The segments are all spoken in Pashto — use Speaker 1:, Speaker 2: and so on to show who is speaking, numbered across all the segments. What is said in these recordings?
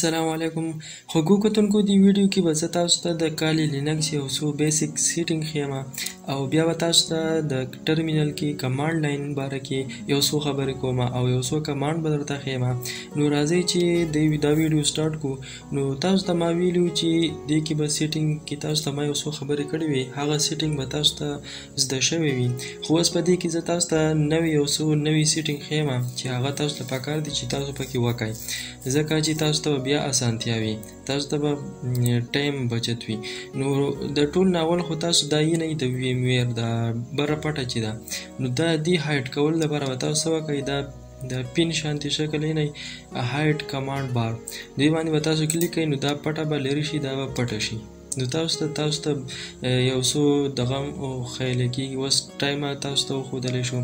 Speaker 1: السلام علیکم خوږو کتونکو دی ویډیو کې به زه تاسو ته د کالي لینکس یو څو بیسیک سیټینګ ښیم او بیا به تاسو ته د ټرمینل کې کمانډ لاین باره کې یو څو خبرې کوم او یو څو کمانډ به درته ښیم. نو راځئ چې دا ویډیو سٹارټ کړو. نو تاسو ته ما ویلو چې دې کې به سیټینګ کې تاسو ته ما یو څو خبرې کړې وي، هغه سیټینګ به تاسو ته زده شوی وي. خو اوس په دې کې زه تاسو ته یو څو نوي سیټینګ ښیم چې هغه تاسو ته پکار دي چې تاسو پکې وکړئ، ځکه چې تاسو ته بیا اسانتیا وي، تاسو ته به ټایم بچت وي. نو د ټول ناول خو تاسو دا یې نه د ویم ویر د بره پټه چې ده، نو دا دی هایډ کول لپاره به تاسو څه وکړئ، دا د پین شانتي شکل یې نه هایډ کمانډ بار دوی باندې به تاسو کلیک کوئ، نو دا پټه به لرې شي، دا به پټه شي. نو تاسو ته یو څو دغه خیالی کېږي. اوس ټایم تاسو ته وښودلی شو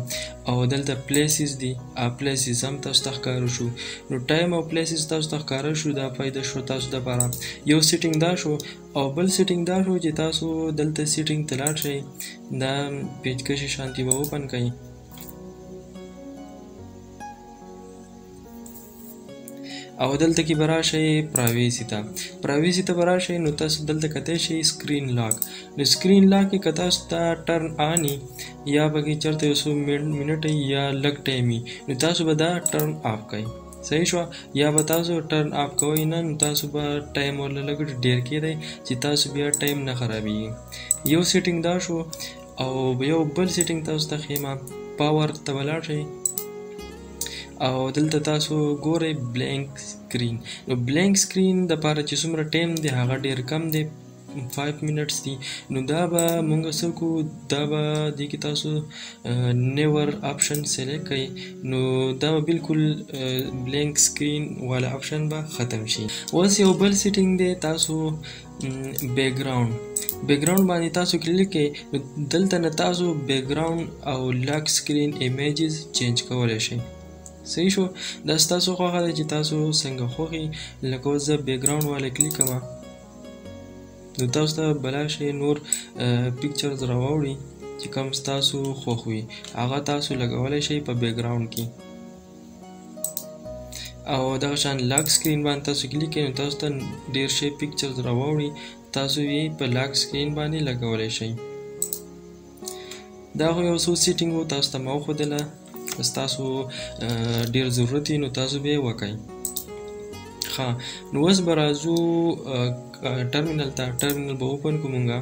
Speaker 1: او دلته پلیسز دي، پلیسز هم تاسو ته ښکاره شو. نو ټایم او پلیسز تاسو ته ښکاره شو، دا فایده شو تاسو دپاره. یو سیټینګ دا شو او بل سیټینګ دا شو چې تاسو دلته سیټینګ ته لاړ شئ، دا پیچکشي شانتي به اوپن کړئ او دلته کې به راشئ پرایویسي ته به راشئ. نو تاسو دلته کتی شئ سکرین لاک. نو سکرین لاک کې که تاسو ته ټرن آن یا پکې چېرته یو څو منټه یا لږ ټایم وي، نو تاسو به دا ټرن آف کړئ. صحیح شوه؟ یا به تاسو ټرن آف کوئ نه، نو تاسو به ټایم ورله لږ ډېر کېدی چې تاسو بیا ټایم نه خرابېږي. یو سیټینګ دا شو او یو بل سیټینګ تاسو ته ښیم، پاور ته به لاړ شئ او دلته تاسو ګورئ بلینک سکرین. نو بلینک سکرین دپاره چې څومره ټایم دی هغه ډېر کم دی، 5 منټس دي. نو دا به مونږ څه کوو، دا به دې کې تاسو نیور آپشن سلیکټ کړئ، نو دا به بالکل بلینک سکرین والا آپشن به ختم شي. اوس یو بل سیټینګ دی، تاسو بیکګراوند باندې تاسو کلیک کړئ، نو دلته نه تاسو بیکګراوند او لاک سکرین ایمیجز چینج کولی شئ. صحیح شو؟ دا ستاسو خوښه ده چې تاسو څنګه خوښي. لکه اوس زه بیکګراوند والا کلیک کوم، نو تاسو ته به راشئ نور پیکچرز راواوړي چې کوم ستاسو خوښ وي، هغه تاسو لګولی شئ په بیکګراوند کې. او دغه شان لاک سکرین باندې تاسو کلیک کړئ، نو تاسو ته ډېر شی پیکچرز راواوړي، تاسو یې په لاک سکرین باندې لګولی شئ. دا خو یو څو سیټینګ و تاسو ته ما وښودله، ستاسو ډېر ضرورت وي نو تاسو به یې وکړئ. ښه، نو اوس به راځو ټرمینل ته. ټرمینل به اوپن کړو مونږه.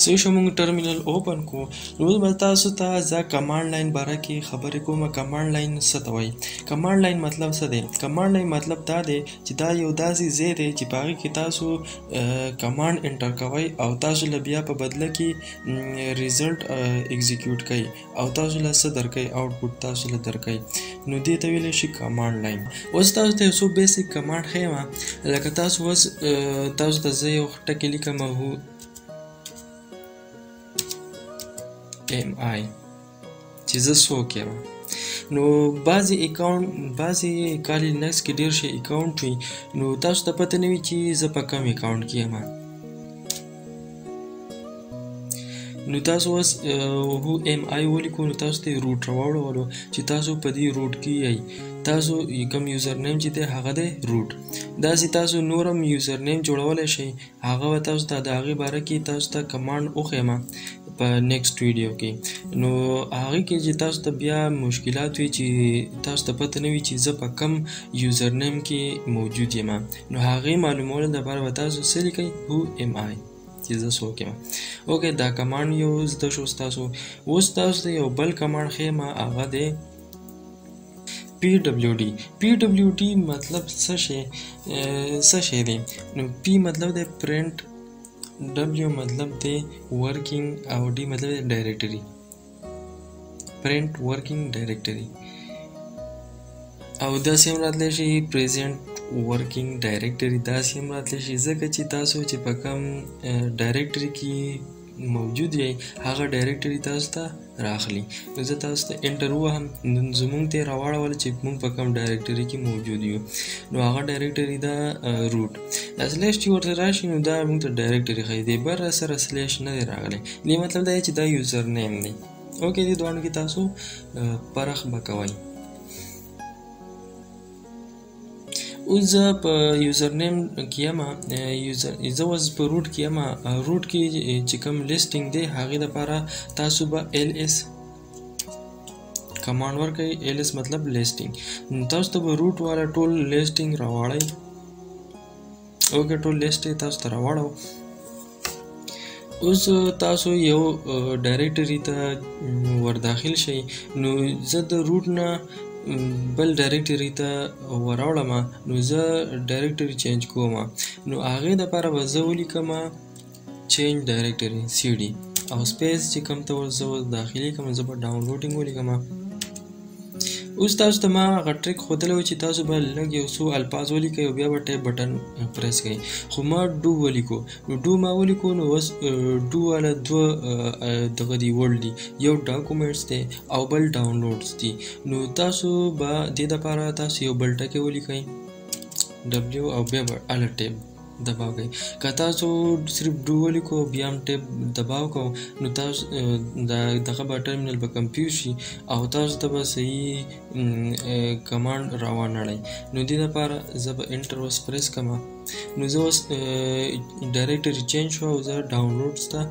Speaker 1: صحیح شو، مونږ ټرمینل اوپن کړو. نو اوس به تاسو ته زه کمانډ لاین باره کې خبرې کوم. کمانډ لاین څه ته وایي؟ کمانډ لاین مطلب څه دی؟ کمانډ لاین مطلب دا دی چې دا یو داسې ځای دی چې په هغې کې تاسو کمانډ انټر کوئ او تاسو له بیا په بدله کې ریزلټ ایګزیکیوټ کوئ او تاسو له څه درکوئ، آوټپوټ تاسو له درکوئ. نو دې ته ویلی شي کمانډ لاین. اوس تاسو ته یو څو بیسیک کمانډ ښیم، لکه تاسو اوس تاسو ته زه یو ټکي لیکم MI چې زه څوک یم. نو بعضې کالي لینکس کې ډېر شي اکاونټ وي، نو تاسو ته پته نه وي چې زه په کوم اکاونټ کې یم. نو تاسو اوس MI ولیکو، نو تاسو ته یې روټ راواړولو چې تاسو په دې روټ کې یئ. تاسو کوم یوزر نیم چې دی هغه دی روټ. داسې تاسو نور هم یوزر نیم جوړولی شئ، هغه به تاسو ته د هغې باره کې تاسو ته کمانډ وښیم په نیکسټ ویډیو کې. نو هغې کې چې تاسو ته بیا مشکلات وي چې تاسو ته پته نه وي چې زه په کم یوزر نیم کې موجود یم، نو هغې معلومولو لپاره به تاسو څه لیکئ MI چې زه څوک یم. اوکې، دا کمانډ یو زده شو ستاسو. اوس تاسو ته یو بل کمانډ ښیم، هغه دی PWD مطلب څه شی دی؟ نو P مطلب دی پرنټ، W مطلب دی ورکینګ او D مطلب دی ډایرکټري. پرنټ ورکینګ ډایرکټري او داسې هم راتلی شي پریزنټ ورکینګ ډایرکټري. داسې هم راتلی شي ځکه چې تاسو چې په کوم ډایرکټري کې موجود یې هغه ډایرکټري تاسو ته راخلي. نو زه تاسو ته انټر ووهم، زمونږ ته یې راواړول چې موږ په کوم ډایرکټري کې موجود یو. نو هغه ډایرکټري ده روټ. دا سلیش چې ورته راشي نو دا موږ ته ډایرکټري ښیي. دې بر سره سلیش نه دی راغلی. دې مطلب دا چې دا یوزر نیم دی. اوکې، دې دواړو کې تاسو فرق به کوئ. اوس زه په یوزر نیم کې یم، زه اوس په روټ کې یم. روټ کې چې کوم لیسټینګ دی هغې دپاره تاسو به LS کمانډ ورکوئ. LS مطلب لیسټینګ. تاسو ته به روټ والا ټول لیسټینګ راواړئ. اوکې، ټول لیسټ یې تاسو ته راواړو. اوس تاسو یو ډایرکټري ته ورداخل شئ. نو زه د روټ نه بل ډایرکټري ته وراوړم. نو زه ډایرکټري چینج کوم. نو هغې دپاره به زه ولیکم چینج ډایرکټري CD او سپیس چې کوم ته زه داخلي کوم، زه به ډاونلوډینګ ولیکم. اوس تاسو ته ما هغه ټریک ښودلی و چې تاسو به لږ یو څو الفاظ ولیکئ او بیا به ټایپ بټن پریس کړئ. خو ما ډو ولیکو. نو ډو ما ولیکو. نو اوس ډو والا دوه دغه دی ورډ دي، یو ډاکومنټس دی او بل ډاونلوډس دي. نو تاسو به دې دپاره تاسو یو بل ټکی ولیکئ W او بیا به هله ټیپ دباو کوئ. که تاسو صرف ډو ولیکو بیا هم ټیپ دباو کو نو تاسو دغه به ټرمینل به کمپیوټ شي او تاسو ته به صحیح کمانډ راوانړئ. نو دې دپاره زه به انټر اوس پریس کړم. نو زه اوس ډایرکټري چینج شو او زه ډاونلوډس ته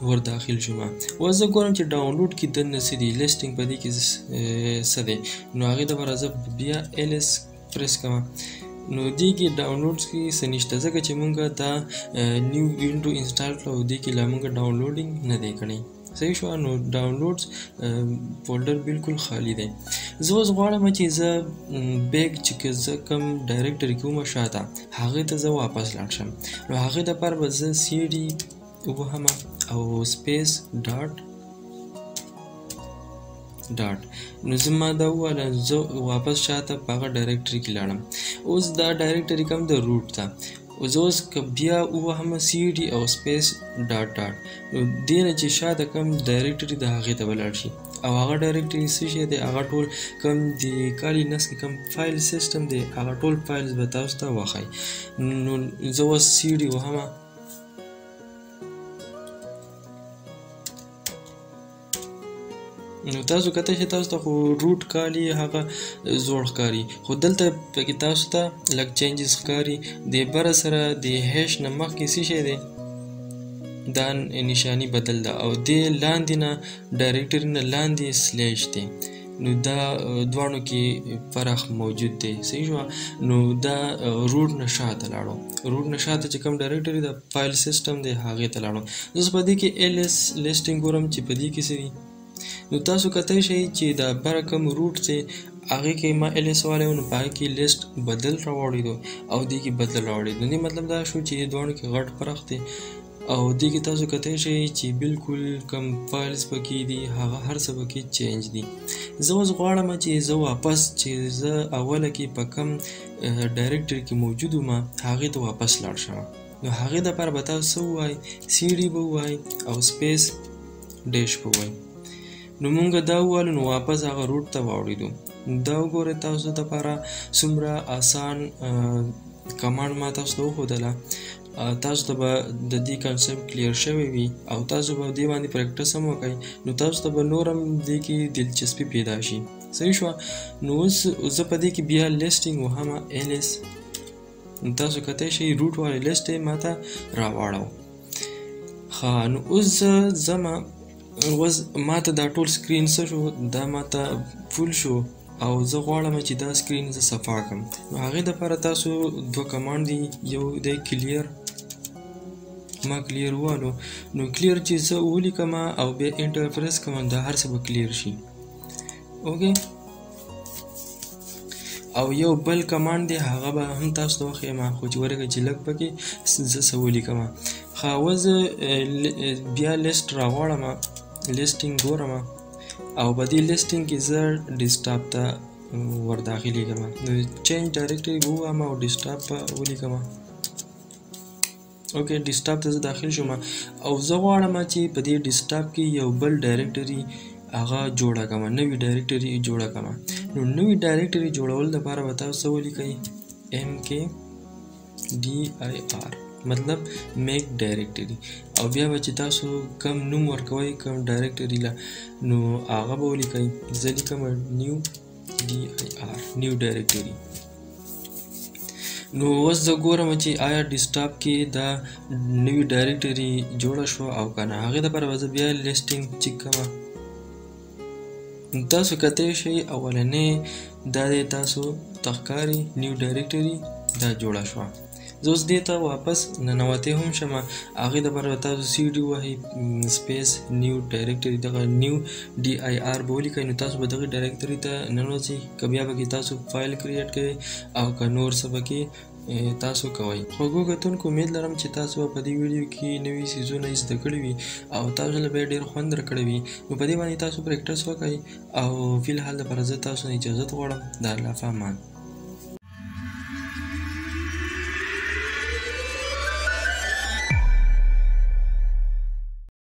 Speaker 1: ورداخل شوم. اوس زه ګورم چې ډاونلوډ کې دننه څه دي، لیسټینګ په دې کې څه دی. نو هغې دپاره زه بیا LS پریس کړم. نو دې کې ډاونلوډس کې څه نشته ځکه چې مونږ دا نیو وینډو انسټال کړه او دې کې لا مونږ ډاونلوډینګ نه دی کړی. صحیح شو. نو ډاونلوډس فولډر بالکل خالی دی. زه اوس غواړم چې زه بیک چې زه کوم ډایرکټري کوم شاته هغې ته زه واپس لاړ شم. نو هغې دپاره به زه CD ووهم او سپیس ډاټ. نو زه ما دا وواله زه واپس شاته په هغه ډایرکټري کې لاړم. اوس دا ډایرکټري کوم د روټ ته. زه اوس که بیا ووهم CD او سپیس ډاټ. نو دې نه چې شاته کوم ډایرکټري د هغې ته به لاړ شي او هغه ډایرکټري څه شی دی، هغه ټول کوم د کالي نس کې کوم فایل سیسټم دی هغه ټول فایلز به تاسو ته وښایي. نو زه اوس CD وهم. نو تاسو کته چې تاسو ته خو روټ کالي هغه زوړ ښکاري، خو دلته پکې تاسو ته لږ چینجز ښکاري. د بره سره د هیش نه مخکې څه شی دی، دا نشانی بدل ده او د لاندې نه ډایرکټري نه لاندې سلیش دی. نو دا دواړو کې فرق موجود دی. صحیح شو. نو دا روټ نه شاته لاړو. روټ نه شاته چې کوم ډایرکټري د فایل سیسټم دی هغې ته لاړو. زه په دې کې LS لیسټینګ ګورم چې په دې کې څه دي. نو تاسو کتای شئ چې دا بره کوم روټ چې هغې کې ما LS والی و نو په هغې کې لیسټ بدل راوړېدو او دې کې بدل راوړېدو. دې مطلب دا شو چې دواړو کې غټ فرق دی او دې کې تاسو کتای شئ چې بالکل کوم فایلز پکې دي هغه هر څه پکې چینج دي. زه اوس غواړم چې زه واپس چې زه اوله کې په کوم ډایرکټري کې موجود وم هغې ته واپس لاړ شم. نو هغې دپاره به تاسو څه ووایئ، CD به ووایئ او سپیس ډیش به ووایئ. نو مونږ دا ووالو نو واپس هغه روټ ته واوړېدو. دا وګورئ تاسو دپاره څومره آسان کمانډ ما تاسو ته وښودله. تاسو ته به د دې کنسپټ کلیر شوی وي او تاسو به دې باندې پریکټس هم وکړئ. نو تاسو ته به نور هم دې کې دلچسپي پیدا شي. صحیح شوه. نو اوس زه په دې کې بیا لیسټینګ وهم LS. نو تاسو کتای شئ روټ والی لیسټ یې ما ته راواړو. ښه، نو اوس زه ځمه. اوس ما ته دا ټول سکرین څه شو، دا ما ته فول شو او زه غواړم چې دا سکرین زه صفا کړم. نو هغې دپاره تاسو دوه کمانډ دي، یو دی کلیر. ما کلیر ووالو. نو کلیر چې زه ولیکم او بیا انټر پریس کړم دا هر څه به کلیر شي. اوکې. او یو بل کمانډ دی هغه به هم تاسو ته وښیم، خو چې ورکه چې لږ پکې زه څه ولیکم. ښه، اوس زه بیا لیسټ راغواړم، لیسټینګ ګورم او په دې لیسټینګ کې زه ډیسکټاپ ته ورداخلیږم. نو چینج ډایرکټري ووایم او ډیسکټاپ به ولیکم. اوکې ډیسکټاپ ته زه داخل شوم او زه غواړم چې په دې ډیسکټاپ کې یو بل ډایرکټري هغه جوړه کړم، نوې ډایرکټري جوړه کړم. نو نوې ډایرکټري جوړول لپاره به تاسو ولیکئ MKDIR مطلب میک ډایرکټري، او بیا به چې تاسو کم نوم ورکوئ کم ډایرکټري له نو هغه به ولیکئ. زه لیکم نیو DIR نیو ډایرکټري. نو اوس زه ګورم چې آیا ډیسکټاپ کې دا نوې ډایرکټري جوړه شوه او که نه. هغې دپاره به زه بیا لیسټینګ چیک کوم. تاسو کتلی شئ اولنی دا دی تاسو ته ښکاري نیو ډایرکټري دا جوړه شوه. زه اوس دې ته واپس ننوتی هم شم. هغې دپاره به تاسو CD ووهئ سپیس نیو ډایرکټري دغه نیو DIR به ولیکئ. نو تاسو به دغې ډایرکټري ته ننوځئ، که بیا پکې تاسو فایل کریټ کوئ او که نور څه پکې تاسو کوئ. خوږو کتونکو امید لرم چې تاسو به په دې ویډیو کې نوي څیزونه زده کړي وي او تاسو له به ډېر خوند درکړی وي. نو په دې باندې تاسو پریکټس وکړئ او فی الحال دپاره زه تاسو نه اجازت غواړم. د الله په امان.